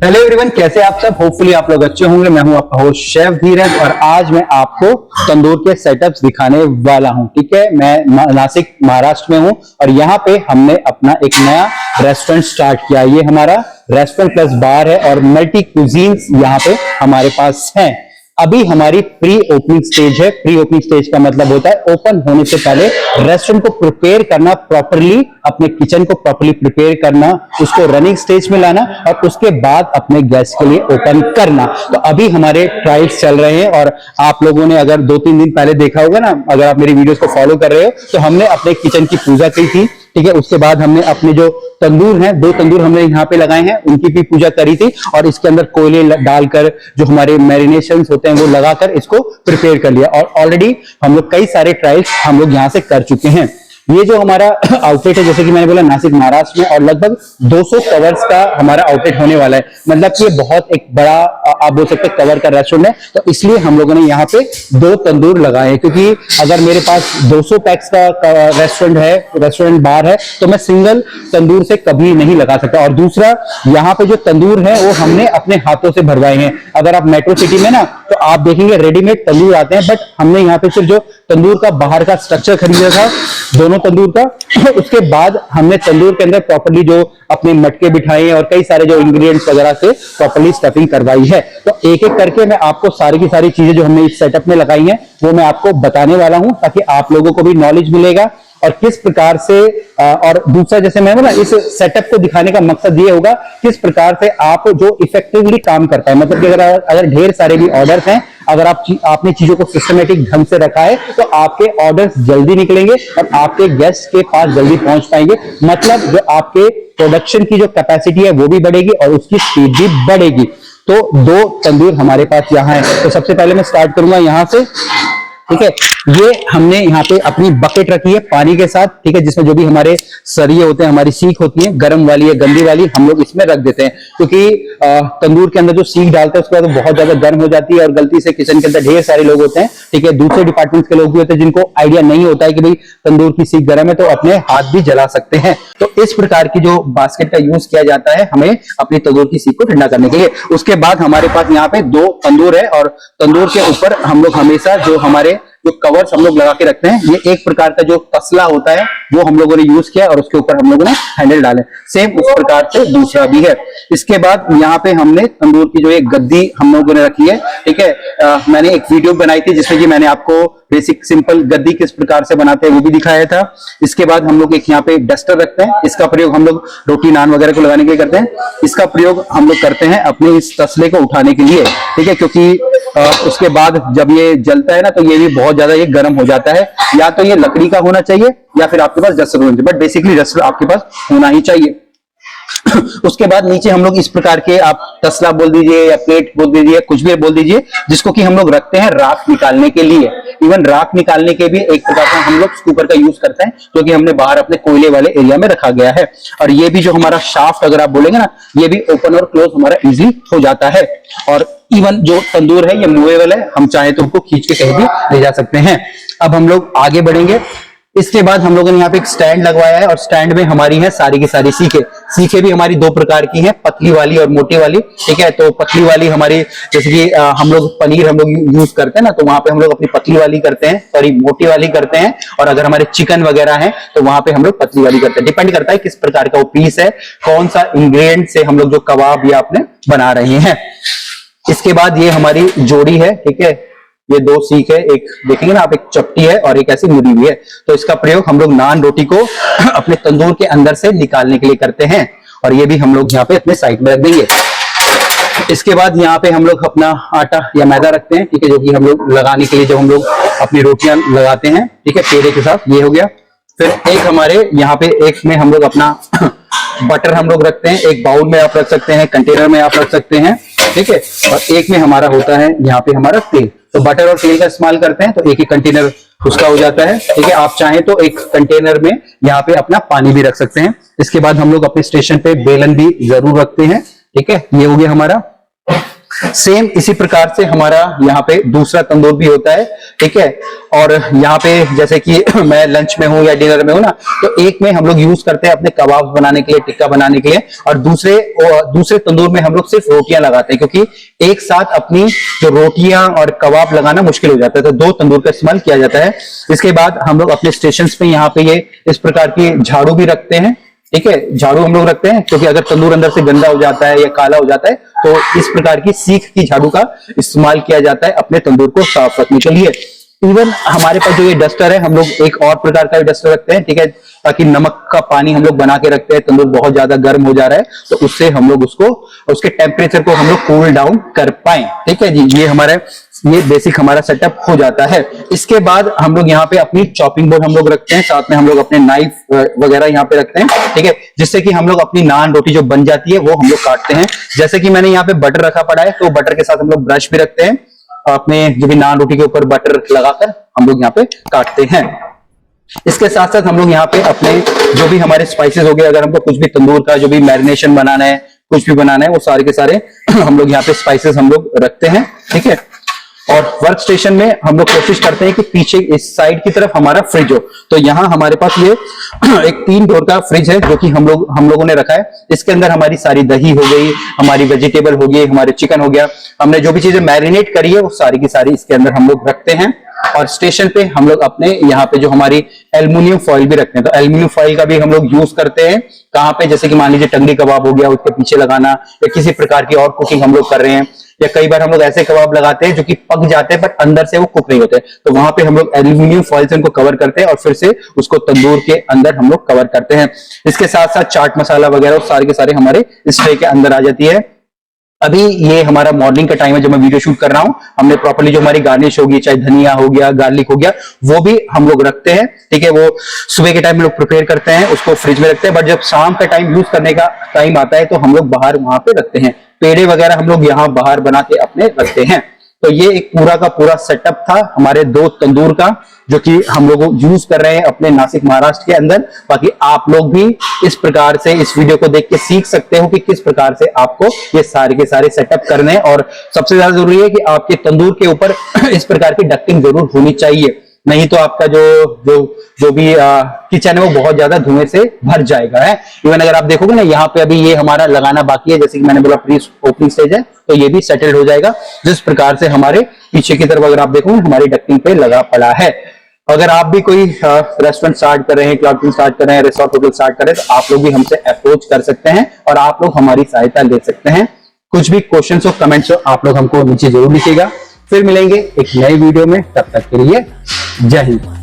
Hello everyone, कैसे आप सब। होपफुली आप लोग अच्छे होंगे। मैं हूं आपका होस्ट शेफ धीरज और आज मैं आपको तंदूर के सेटअप्स दिखाने वाला हूं। ठीक है, मैं नासिक महाराष्ट्र में हूं और यहाँ पे हमने अपना एक नया रेस्टोरेंट स्टार्ट किया। ये हमारा रेस्टोरेंट प्लस बार है और मल्टी कुजीन्स यहाँ पे हमारे पास हैं। अभी हमारी प्री ओपनिंग स्टेज है। प्री ओपनिंग स्टेज का मतलब होता है ओपन होने से पहले रेस्टोरेंट को प्रिपेयर करना, प्रॉपरली अपने किचन को प्रॉपरली प्रिपेयर करना, उसको रनिंग स्टेज में लाना और उसके बाद अपने गेस्ट के लिए ओपन करना। तो अभी हमारे ट्रायल्स चल रहे हैं और आप लोगों ने अगर 2-3 दिन पहले देखा होगा ना, अगर आप मेरी वीडियोस को फॉलो कर रहे हो तो हमने अपने किचन की पूजा की थी। ठीक है, उसके बाद हमने अपने जो तंदूर हैं, 2 तंदूर हमने यहाँ पे लगाए हैं, उनकी भी पूजा करी थी और इसके अंदर कोयले डालकर जो हमारे मैरिनेशंस होते हैं वो लगाकर इसको प्रिपेयर कर लिया। और ऑलरेडी हम लोग कई सारे ट्रायल्स हम लोग यहाँ से कर चुके हैं। ये जो हमारा आउटलेट है, जैसे कि मैंने बोला, नासिक महाराष्ट्र में, और लगभग 200 कवर्स का हमारा आउटलेट होने वाला है। मतलब कि ये बहुत एक बड़ा आप बोल सकते हैं कवर का रेस्टोरेंट है। तो इसलिए हम लोगों ने यहाँ पे 2 तंदूर लगाए हैं, क्योंकि अगर मेरे पास 200 पैक्स का रेस्टोरेंट बार है तो मैं सिंगल तंदूर से कभी नहीं लगा सकता। और दूसरा, यहाँ पे जो तंदूर है वो हमने अपने हाथों से भरवाए हैं। अगर आप मेट्रो सिटी में ना, तो आप देखेंगे रेडीमेड तंदूर आते हैं, बट हमने यहाँ पे सिर्फ जो तंदूर का बाहर का स्ट्रक्चर खरीदा था दोनों तंदूर का, उसके बाद हमने तंदूर के अंदर प्रॉपर्ली जो अपने मटके बिठाए और कई सारे जो इंग्रेडिएंट्स वगैरह से प्रॉपर्ली स्टफिंग करवाई है। तो एक एक करके मैं आपको सारी की सारी चीजें जो हमने इस सेटअप में लगाई हैं वो मैं आपको बताने वाला हूं, ताकि आप लोगों को भी नॉलेज मिलेगा और किस प्रकार से और दूसरा, जैसे मैंने ना इस सेटअप को दिखाने का मकसद ये होगा किस प्रकार से आप जो इफेक्टिवली काम करता है। मतलब कि अगर ढेर सारे भी ऑर्डर्स हैं, अगर आपने चीजों को सिस्टमेटिक ढंग से रखा है तो आपके ऑर्डर्स जल्दी निकलेंगे और आपके गेस्ट के पास जल्दी पहुंच पाएंगे। मतलब जो आपके प्रोडक्शन की जो कैपेसिटी है वो भी बढ़ेगी और उसकी स्पीड भी बढ़ेगी। तो 2 तंदूर हमारे पास यहाँ है। तो सबसे पहले मैं स्टार्ट करूंगा यहाँ से। ठीक है, ये हमने यहाँ पे अपनी बकेट रखी है पानी के साथ। ठीक है, जिसमें जो भी हमारे सरिये होते हैं, हमारी सीख होती है, गर्म वाली या गंदी वाली, हम लोग इसमें रख देते हैं, क्योंकि तंदूर के अंदर जो सीख डालते हैं उसके बाद बहुत ज्यादा गर्म हो जाती है और गलती से किचन के अंदर ढेर सारे लोग होते हैं। ठीक है, दूसरे डिपार्टमेंट के लोग भी होते हैं जिनको आइडिया नहीं होता है कि भाई तंदूर की सीख गर्म है, तो अपने हाथ भी जला सकते हैं। तो इस प्रकार की जो बास्केट का यूज किया जाता है हमें अपनी तंदूर की सीख को ठंडा करने के लिए। उसके बाद हमारे पास यहाँ पे 2 तंदूर है और तंदूर के ऊपर हम लोग हमेशा जो हमारे जो कवर्स हम लोग लगा के रखते हैं, ये एक प्रकार का जो तसला होता है वो हम लोगों ने यूज किया और उसके ऊपर हम लोगों ने हैंडल डाले। सेम उस प्रकार से दूसरा भी है। इसके बाद यहाँ पे हमने तंदूर की जो एक गद्दी हम लोगों ने रखी है। ठीक है, मैंने एक वीडियो बनाई थी जिसमें कि मैंने आपको बेसिक सिंपल गद्दी किस प्रकार से बनाते हैं वो भी दिखाया था। इसके बाद हम लोग एक यहाँ पे डस्टर रखते हैं। इसका प्रयोग हम लोग रोटी नान वगैरह को लगाने के लिए करते हैं। इसका प्रयोग हम लोग करते हैं अपने इस तसले को उठाने के लिए। ठीक है, क्योंकि उसके बाद जब ये जलता है ना, तो ये भी बहुत ज्यादा ये गर्म हो जाता है। या तो ये लकड़ी का होना चाहिए या फिर आपके पास डस्टर होना चाहिए, बट बेसिकली डस्टर आपके पास होना ही चाहिए। उसके बाद नीचे हम लोग इस प्रकार के, आप तसला बोल दीजिए या प्लेट बोल दीजिए, कुछ भी बोल दीजिए, जिसको कि हम लोग रखते हैं राख निकालने के लिए। इवन राख निकालने के भी एक प्रकार का हम लोग स्कूपर का यूज करते हैं, जो कि हमने बाहर अपने कोयले वाले एरिया में रखा गया है। और ये भी जो हमारा शाफ्ट अगर आप बोलेंगे ना, ये भी ओपन और क्लोज हमारा इजी हो जाता है। और इवन जो तंदूर है ये मूवेबल है, हम चाहे तो उनको खींच के कहीं भी ले जा सकते हैं। अब हम लोग आगे बढ़ेंगे। इसके बाद हम लोगों ने यहाँ पे एक स्टैंड लगवाया है और स्टैंड में हमारी है सारी की सारी सीखे भी हमारी 2 प्रकार की हैं, पतली वाली और मोटी वाली। ठीक है, तो पतली वाली हमारी, जैसे कि हम लोग पनीर हम लोग यूज करते हैं ना, तो वहां पे हम लोग अपनी पतली वाली करते हैं, सॉरी मोटी वाली करते हैं। और अगर हमारे चिकन वगैरह है तो वहां पे हम लोग पतली वाली करते हैं। डिपेंड करता है किस प्रकार का वो पीस है, कौन सा इंग्रेडिएंट से हम लोग जो कबाब या अपने बना रहे हैं। इसके बाद ये हमारी जोड़ी है। ठीक है, ये 2 सीख है, एक देखेंगे ना आप, एक चपटी है और एक ऐसी मुड़ी हुई है। तो इसका प्रयोग हम लोग नान रोटी को अपने तंदूर के अंदर से निकालने के लिए करते हैं और ये भी हम लोग यहाँ पे अपने साइड में रख देंगे। इसके बाद यहाँ पे हम लोग अपना आटा या मैदा रखते हैं। ठीक है, जो कि हम लोग लगाने के लिए जब हम लोग अपनी रोटियां लगाते हैं। ठीक है, पेड़े के साथ, ये हो गया। फिर एक हमारे यहाँ पे एक में हम लोग अपना बटर हम लोग रखते हैं। एक बाउल में आप रख सकते हैं, कंटेनर में आप रख सकते हैं। ठीक है, और एक में हमारा होता है यहाँ पे हमारा तेल। तो बटर और तेल का इस्तेमाल करते हैं तो एक ही कंटेनर उसका हो जाता है। ठीक है, आप चाहें तो एक कंटेनर में यहाँ पे अपना पानी भी रख सकते हैं। इसके बाद हम लोग अपने स्टेशन पे बेलन भी जरूर रखते हैं। ठीक है, ये हो गया हमारा। सेम इसी प्रकार से हमारा यहाँ पे दूसरा तंदूर भी होता है, ठीक है। और यहाँ पे जैसे कि मैं लंच में हूँ या डिनर में हूँ ना, तो एक में हम लोग यूज करते हैं अपने कबाब बनाने के लिए, टिक्का बनाने के लिए, और दूसरे तंदूर में हम लोग सिर्फ रोटियां लगाते हैं, क्योंकि एक साथ अपनी जो रोटियां और कबाब लगाना मुश्किल हो जाता है, तो 2 तंदूर का इस्तेमाल किया जाता है। इसके बाद हम लोग अपने स्टेशन पे यहाँ पे ये इस प्रकार की झाड़ू भी रखते हैं, ठीक है। झाड़ू हम लोग रखते हैं क्योंकि अगर तंदूर अंदर से गंदा हो जाता है या काला हो जाता है, तो इस प्रकार की सीख की झाड़ू का इस्तेमाल किया जाता है अपने तंदूर को साफ रखने के लिए। इवन हमारे पास जो ये डस्टर है, हम लोग एक और प्रकार का डस्टर रखते हैं, ठीक है, ताकि नमक का पानी हम लोग बना के रखते हैं, तंदूर बहुत ज्यादा गर्म हो जा रहा है तो उससे हम लोग उसके टेम्परेचर को हम लोग कूल डाउन कर पाए, ठीक है जी। ये बेसिक हमारा सेटअप हो जाता है। इसके बाद हम लोग यहाँ पे अपनी चॉपिंग बोर्ड हम लोग रखते हैं, साथ में हम लोग अपने नाइफ वगैरह यहाँ पे रखते हैं, ठीक है, जिससे कि हम लोग अपनी नान रोटी जो बन जाती है वो हम लोग काटते हैं। जैसे कि मैंने यहाँ पे बटर रखा पड़ा है, तो बटर के साथ हम लोग ब्रश भी रखते हैं, अपने जो भी नान रोटी के ऊपर बटर लगाकर हम लोग यहाँ पे काटते हैं। इसके साथ साथ हम लोग यहाँ पे अपने जो भी हमारे स्पाइसेस हो गए, अगर हमको कुछ भी तंदूर का जो भी मैरिनेशन बनाना है, कुछ भी बनाना है, वो सारे के सारे हम लोग यहाँ पे स्पाइसेस हम लोग रखते हैं, ठीक है। और वर्क स्टेशन में हम लोग कोशिश करते हैं कि पीछे इस साइड की तरफ हमारा फ्रिज हो, तो यहाँ हमारे पास ये एक 3 डोर का फ्रिज है जो कि हम लोगों ने रखा है। इसके अंदर हमारी सारी दही हो गई, हमारी वेजिटेबल हो गई, हमारे चिकन हो गया, हमने जो भी चीजें मैरिनेट करी है वो सारी की सारी इसके अंदर हम लोग रखते हैं। और स्टेशन पे हम लोग अपने यहाँ पे जो हमारी एल्युमिनियम फॉइल भी रखते हैं, तो एल्युमिनियम फॉइल का भी हम लोग यूज करते हैं कहाँ पे, जैसे कि मान लीजिए टंगड़ी कबाब हो गया, उसके पीछे लगाना, या किसी प्रकार की और कुकिंग हम लोग कर रहे हैं, या कई बार हम लोग ऐसे कबाब लगाते हैं जो कि पक जाते हैं बट अंदर से वो कुक नहीं होते, तो वहां पे हम लोग एल्युमिनियम फॉइल से उनको कवर करते हैं और फिर से उसको तंदूर के अंदर हम लोग कवर करते हैं। इसके साथ साथ चाट मसाला वगैरह सारे के सारे हमारे इस ट्रे के अंदर आ जाती है। अभी ये हमारा मॉर्निंग का टाइम है जब मैं वीडियो शूट कर रहा हूं, हमने प्रॉपर्ली जो हमारी गार्निश होगी, चाहे धनिया हो गया, गार्लिक हो गया, वो भी हम लोग रखते हैं, ठीक है। वो सुबह के टाइम में लोग प्रिपेयर करते हैं, उसको फ्रिज में रखते हैं, बट जब शाम का टाइम यूज करने का टाइम आता है तो हम लोग बाहर वहां पे रखते हैं। पेड़े वगैरह हम लोग यहाँ बाहर बना के अपने रखते हैं। तो ये एक पूरा का पूरा सेटअप था हमारे 2 तंदूर का, जो कि हम लोग यूज कर रहे हैं अपने नासिक महाराष्ट्र के अंदर। बाकी आप लोग भी इस प्रकार से इस वीडियो को देख के सीख सकते हो कि किस प्रकार से आपको ये सारे के सारे सेटअप करने हैं। और सबसे ज्यादा जरूरी है कि आपके तंदूर के ऊपर इस प्रकार की डक्टिंग जरूर होनी चाहिए, नहीं तो आपका जो भी किचन है वो बहुत ज्यादा धुएं से भर जाएगा है। इवन अगर आप देखोगे ना, यहाँ पे अभी ये हमारा लगाना बाकी है, जैसे कि मैंने बोला प्री ओपनिंग स्टेज है, तो ये भी सेटल्ड हो जाएगा। जिस प्रकार से हमारे पीछे की तरफ अगर आप देखोगे हमारी डक्टिंग पे लगा पड़ा है। अगर आप भी कोई रेस्टोरेंट स्टार्ट कर रहे हैं, क्लाउडिंग स्टार्ट कर रहे हैं, रिसोर्ट होटल स्टार्ट कर रहे हैं, तो आप लोग भी हमसे अप्रोच कर सकते हैं और आप लोग हमारी सहायता ले सकते हैं। कुछ भी क्वेश्चन हो, कमेंट्स हो, आप लोग हमको नीचे जरूर लिखिएगा। फिर मिलेंगे एक नए वीडियो में, तब तक के लिए जय हिंद।